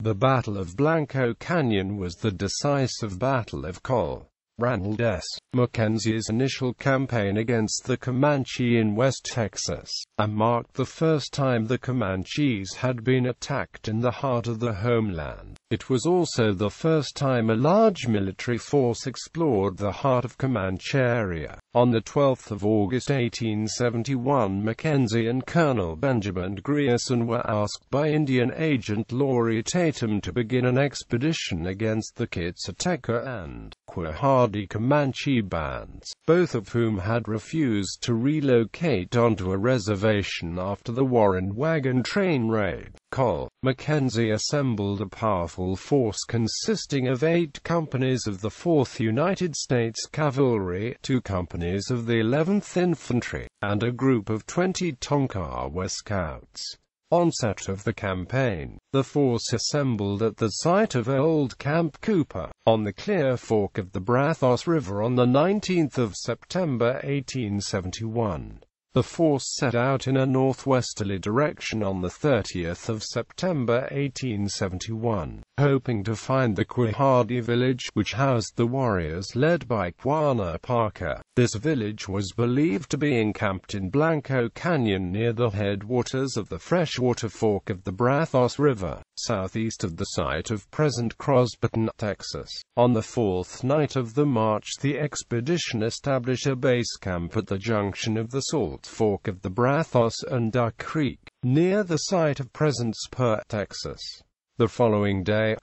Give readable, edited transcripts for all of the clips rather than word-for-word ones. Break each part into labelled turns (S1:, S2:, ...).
S1: The Battle of Blanco Canyon was the decisive battle of Col.Ranald S.Mackenzie's initial campaign against the Comanche in West Texas, and marked the first time the Comanches had been attacked in the heart of the homeland. It was also the first time a large military force explored the heart of Comancheria. On the 12th of August 1871, Mackenzie and Colonel Benjamin Grierson were asked by Indian agent Laurie Tatum to begin an expedition against the Kitsateca and Quahadi Comanche bands, both of whom had refused to relocate onto a reservation after the Warren wagon train raid. Mackenzie assembled a powerful force consisting of 8 companies of the 4th United States Cavalry, 2 companies of the 11th Infantry, and a group of 20 Tonkawa Scouts. Onset of the campaign. The force assembled at the site of Old Camp Cooper, on the Clear Fork of the Brazos River on the 19th of September 1871. The force set out in a northwesterly direction on the 30th of September 1871, hoping to find the Quahadi village, which housed the warriors led by Quanah Parker. This village was believed to be encamped in Blanco Canyon near the headwaters of the freshwater fork of the Brazos River, southeast of the site of present Crosbyton, Texas. On the 4th night of the march, the expedition established a base camp at the junction of the Salt Fork of the Brazos and Duck Creek, near the site of present Spur, Texas. The following day,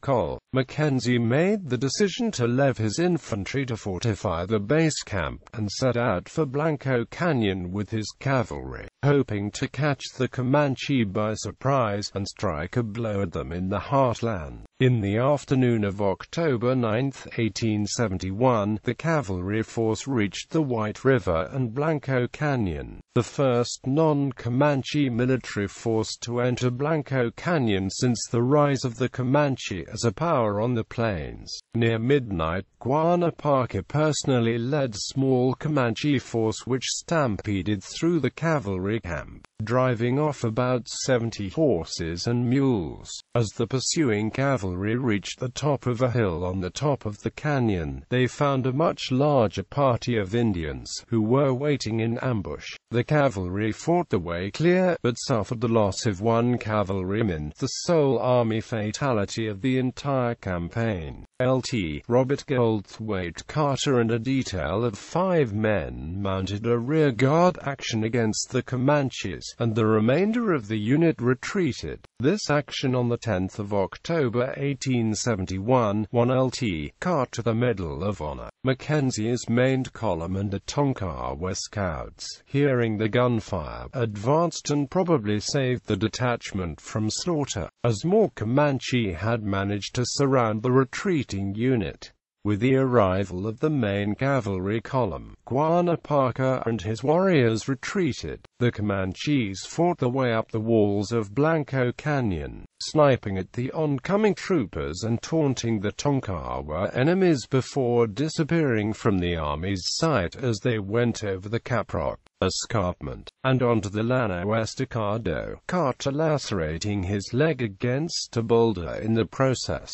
S1: Mackenzie made the decision to leave his infantry to fortify the base camp, and set out for Blanco Canyon with his cavalry, hoping to catch the Comanche by surprise, and strike a blow at them in the heartland. In the afternoon of October 9, 1871, the cavalry force reached the White River and Blanco Canyon, the first non-Comanche military force to enter Blanco Canyon since the rise of the Comanche as a power on the plains. Near midnight, Quanah Parker personally led a small Comanche force which stampeded through the cavalry camp, driving off about 70 horses and mules. As the pursuing cavalry reached the top of a hill on the top of the canyon, they found a much larger party of Indians, who were waiting in ambush. The cavalry fought the way clear, but suffered the loss of 1 cavalryman, the sole army fatality of the entire campaign. Lt. Robert Goldthwait Carter and a detail of 5 men mounted a rearguard action against the Comanches, and the remainder of the unit retreated. This action on the 10th of October 1871 won Lt. Carter the Medal of Honor. Mackenzie's main column and the Tonkawa Scouts, hearing the gunfire, advanced and probably saved the detachment from slaughter, as more Comanche had managed to surround the retreating unit. With the arrival of the main cavalry column, Quanah Parker and his warriors retreated. The Comanches fought their way up the walls of Blanco Canyon, sniping at the oncoming troopers and taunting the Tonkawa enemies before disappearing from the army's sight as they went over the Caprock escarpment, and onto the Llano Estacado, Carter lacerating his leg against a boulder in the process.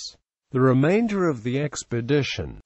S1: The remainder of the expedition,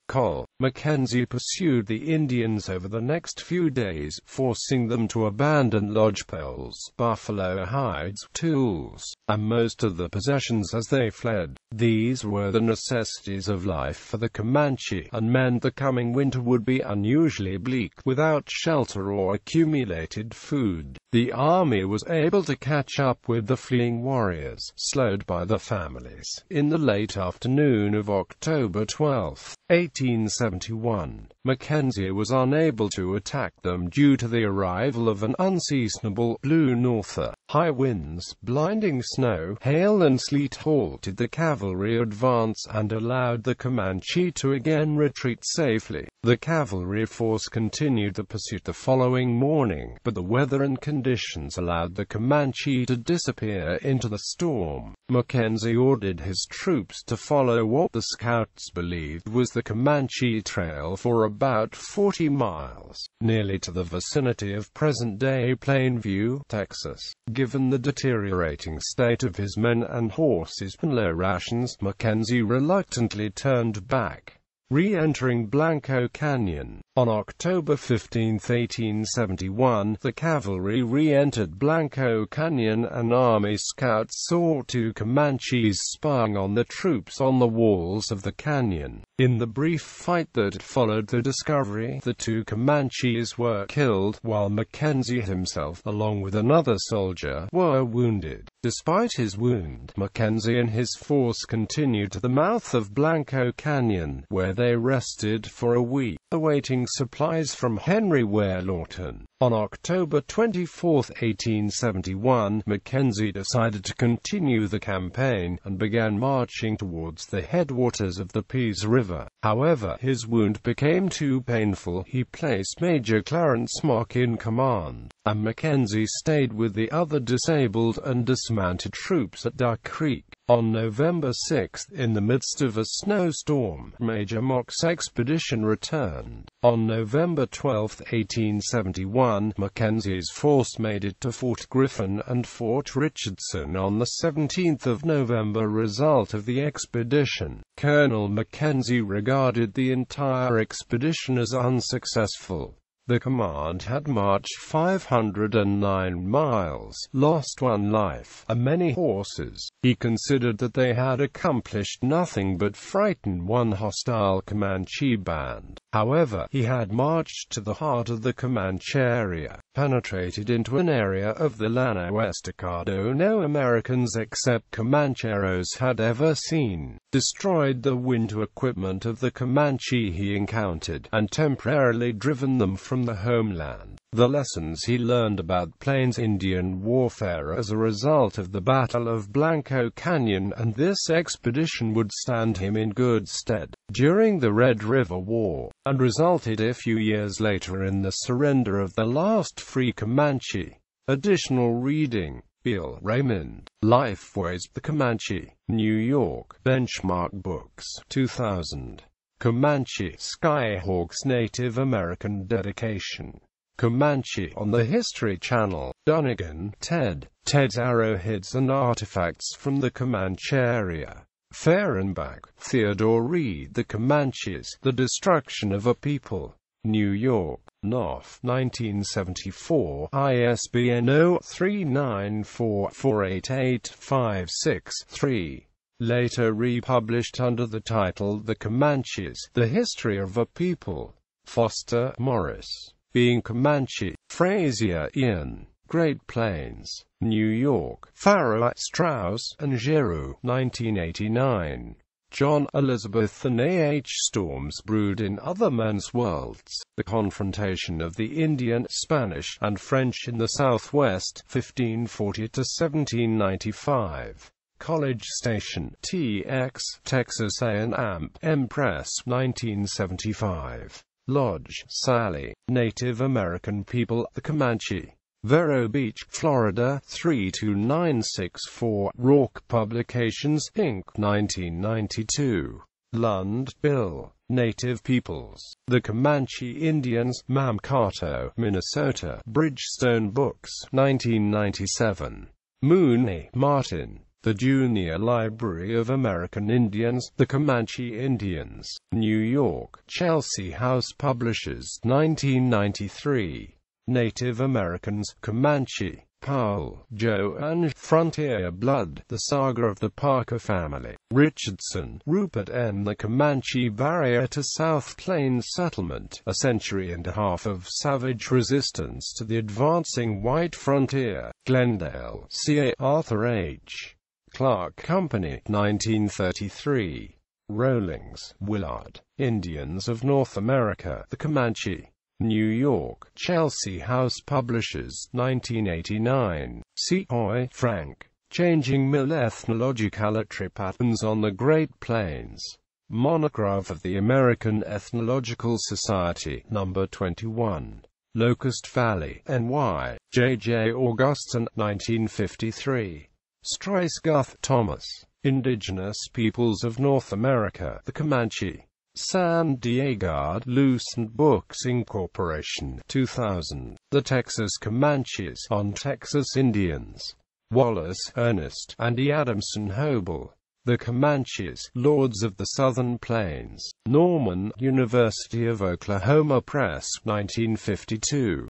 S1: Mackenzie pursued the Indians over the next few days, forcing them to abandon lodgepoles, buffalo hides, tools, and most of the possessions as they fled. These were the necessities of life for the Comanche, and meant the coming winter would be unusually bleak without shelter or accumulated food. The army was able to catch up with the fleeing warriors, slowed by the families, in the late afternoon of October 12, 1871. Mackenzie was unable to attack them due to the arrival of an unseasonable blue norther. High winds, blinding snow, hail and sleet halted the cavalry advance and allowed the Comanche to again retreat safely. The cavalry force continued the pursuit the following morning, but the weather and conditions allowed the Comanche to disappear into the storm. Mackenzie ordered his troops to follow what the scouts believed was the Comanche Comanche Trail for about 40 miles, nearly to the vicinity of present-day Plainview, Texas. Given the deteriorating state of his men and horses and low rations, Mackenzie reluctantly turned back, re-entering Blanco Canyon. On October 15, 1871, the cavalry re-entered Blanco Canyon and Army scouts saw two Comanches spying on the troops on the walls of the canyon. In the brief fight that followed the discovery, the two Comanches were killed, while Mackenzie himself, along with another soldier, were wounded. Despite his wound, Mackenzie and his force continued to the mouth of Blanco Canyon, where they rested for a week, awaiting supplies from Henry Ware Lawton. On October 24, 1871, Mackenzie decided to continue the campaign, and began marching towards the headwaters of the Peace River. However, his wound became too painful. He placed Major Clarence Mock in command, and Mackenzie stayed with the other disabled and dismounted troops at Duck Creek. On November 6, in the midst of a snowstorm, Major Mock's expedition returned. On November 12, 1871, Mackenzie's force made it to Fort Griffin and Fort Richardson on the 17th of November. Result of the expedition: Colonel Mackenzie regarded the entire expedition as unsuccessful. The command had marched 509 miles, lost 1 life, and many horses. He considered that they had accomplished nothing but frighten one hostile Comanche band. However, he had marched to the heart of the Comancheria, penetrated into an area of the Llano Estacado no Americans except Comancheros had ever seen, destroyed the winter equipment of the Comanche he encountered, and temporarily driven them from the homeland. The lessons he learned about Plains Indian warfare as a result of the Battle of Blanco Canyon and this expedition would stand him in good stead during the Red River War, and resulted a few years later in the surrender of the last free Comanche. Additional reading: Bill Raymond, Lifeways the Comanche, New York, Benchmark Books, 2000. Comanche, Skyhawks Native American Dedication. Comanche, on the History Channel. Dunnigan, Ted. Ted's Arrowheads and Artifacts from the Comancheria. Fehrenbach, Theodore Reed. The Comanches, The Destruction of a People. New York, Knopf, 1974, ISBN 0394488563. Later republished under the title The Comanches, The History of a People. Foster, Morris. Being Comanche. Frazier, Ian. Great Plains. New York, Farrar, Straus and Giroux, 1989. John, Elizabeth and A. H. Storms brewed in other men's worlds. The confrontation of the Indian, Spanish, and French in the Southwest, 1540 to 1795. College Station, TX, Texas A&M Press, 1975. Lodge, Sally. Native American People, the Comanche. Vero Beach, Florida, 32964. Rourke Publications, Inc., 1992. Lund, Bill. Native Peoples. The Comanche Indians, Mankato, Minnesota. Bridgestone Books, 1997. Mooney, Martin. The Junior Library of American Indians, The Comanche Indians. New York, Chelsea House Publishers, 1993. Native Americans, Comanche. Powell, Joe and Frontier Blood, The Saga of the Parker Family. Richardson, Rupert N. The Comanche Barrier to South Plains Settlement, A Century and a Half of Savage Resistance to the Advancing White Frontier. Glendale, C.A. Arthur H. Clark Company, 1933. Rawlings, Willard. Indians of North America, The Comanche. New York, Chelsea House Publishers, 1989. C. Hoy, Frank. Changing Mill Ethnological Patterns on the Great Plains. Monograph of the American Ethnological Society, No. 21. Locust Valley, NY. J. J. Augustin, 1953. Streisguth, Thomas. Indigenous Peoples of North America, The Comanche. San Diego, Lucent Books Incorporation, 2000. The Texas Comanches, on Texas Indians. Wallace, Ernest, and E. Adamson Hobel. The Comanches, Lords of the Southern Plains. Norman, University of Oklahoma Press, 1952.